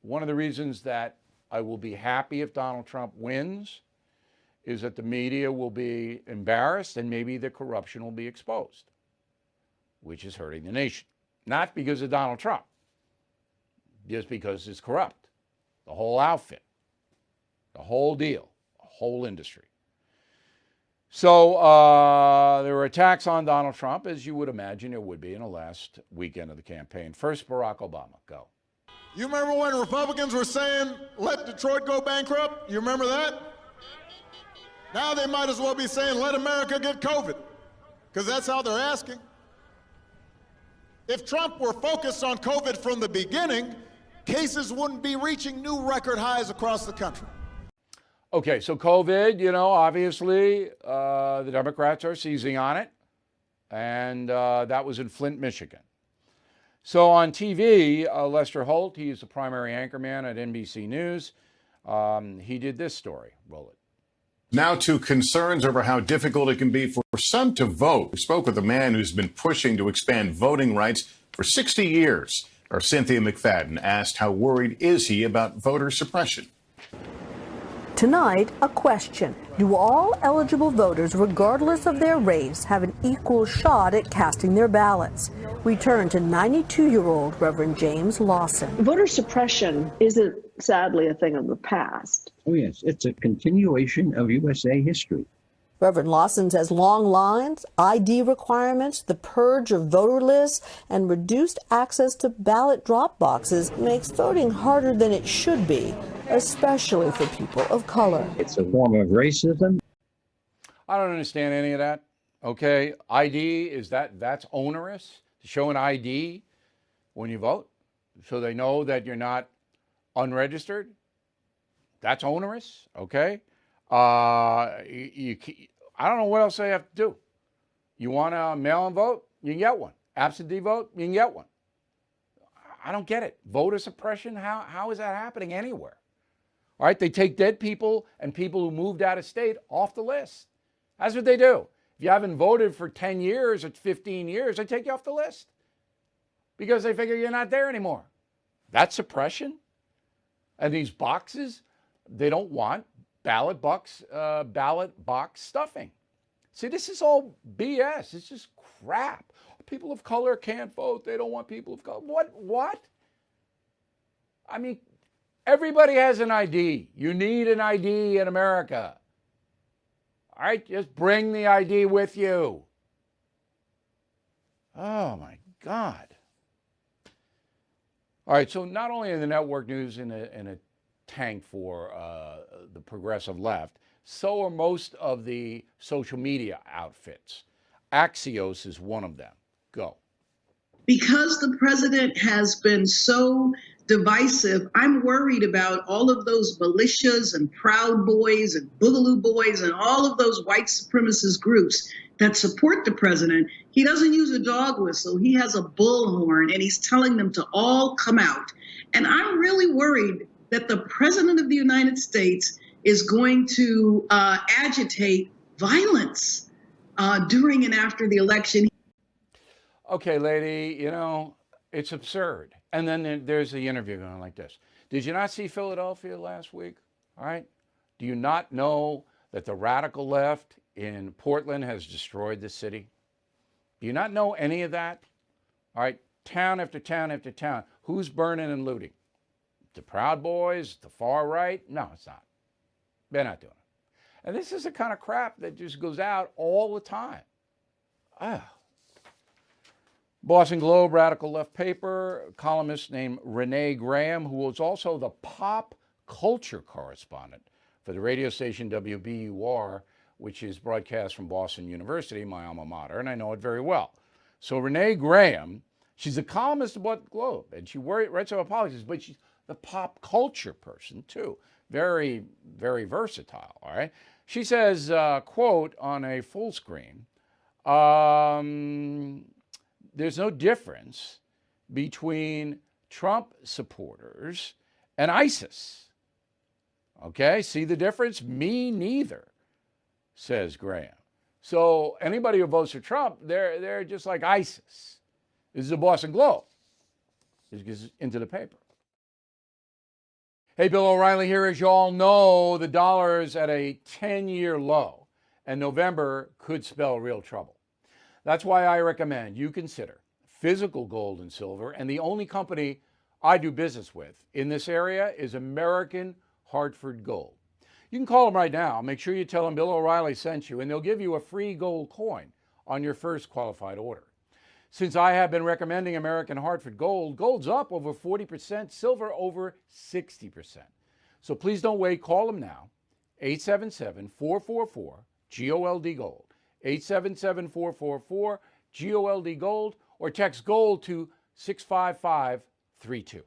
one of the reasons that I will be happy if Donald Trump wins is that the media will be embarrassed and maybe the corruption will be exposed, which is hurting the nation. Not because of Donald Trump, just because it's corrupt. The whole outfit, the whole deal, the whole industry. So there were attacks on Donald Trump, as you would imagine there would be in the last weekend of the campaign. First, Barack Obama. Go. You remember when Republicans were saying, let Detroit go bankrupt? You remember that? Now they might as well be saying, let America get COVID, because that's how they're asking. If Trump were focused on COVID from the beginning, cases wouldn't be reaching new record highs across the country. Okay, so COVID, obviously the Democrats are seizing on it, and that was in Flint, Michigan. So on TV, Lester Holt, he's the primary anchorman at NBC News. He did this story. Roll it. Now to concerns over how difficult it can be for some to vote. We spoke with a man who's been pushing to expand voting rights for 60 years. Our Cynthia McFadden asked how worried is he about voter suppression. Tonight, a question. Do all eligible voters, regardless of their race, have an equal shot at casting their ballots? We turn to 92-year-old Reverend James Lawson. Voter suppression isn't, sadly, a thing of the past. Oh, yes. It's a continuation of USA history. Reverend Lawson says long lines, ID requirements, the purge of voter lists, and reduced access to ballot drop boxes makes voting harder than it should be, especially for people of color. It's a form of racism. I don't understand any of that. Okay, ID, that's onerous to show an ID when you vote so they know that you're not unregistered? That's onerous, okay? I don't know what else they have to do. You want a mail-in vote? You can get one. Absentee vote? You can get one. I don't get it. Voter suppression? How is that happening anywhere? All right, they take dead people and people who moved out of state off the list. That's what they do. If you haven't voted for 10 years or 15 years, they take you off the list because they figure you're not there anymore. That's suppression. And these boxes, they don't want ballot box stuffing. See, this is all BS. It's just crap. People of color can't vote. They don't want people of color. What? I mean, everybody has an ID. You need an ID in America. All right, just bring the ID with you. Oh, my God. All right, so not only in the network news in a tank for the progressive left, so are most of the social media outfits. Axios is one of them. Go. Because the president has been so divisive, I'm worried about all of those militias and Proud Boys and Boogaloo Boys and all of those white supremacist groups that support the president. He doesn't use a dog whistle. He has a bullhorn, and he's telling them to all come out. And I'm really worried that the president of the United States is going to agitate violence during and after the election. Okay, lady, it's absurd. And then there's the interview going like this. Did you not see Philadelphia last week? All right. Do you not know that the radical left in Portland has destroyed the city? Do you not know any of that? All right. Town after town after town. Who's burning and looting? The Proud Boys, the far right? No, it's not. They're not doing it. And this is the kind of crap that just goes out all the time. Boston Globe radical left paper, a columnist named Renee Graham, who was also the pop culture correspondent for the radio station WBUR, which is broadcast from Boston University, my alma mater, and I know it very well. So Renee Graham, she's a columnist about the Globe, and she writes about politics, but she's the pop culture person too. Very, very versatile, all right? She says, quote, on a full screen, there's no difference between Trump supporters and ISIS. Okay, see the difference? Me neither, says Graham. So anybody who votes for Trump, they're just like ISIS. This is the Boston Globe. This gets into the paper. Hey, Bill O'Reilly here. As you all know, the dollar is at a 10-year low, and November could spell real trouble. That's why I recommend you consider physical gold and silver, and the only company I do business with in this area is American Hartford Gold. You can call them right now. Make sure you tell them Bill O'Reilly sent you, and they'll give you a free gold coin on your first qualified order. Since I have been recommending American Hartford Gold, gold's up over 40%, silver over 60%. So please don't wait. Call them now. 877-444-GOLD Gold. 877-444-GOLD Gold, or text GOLD to 65532.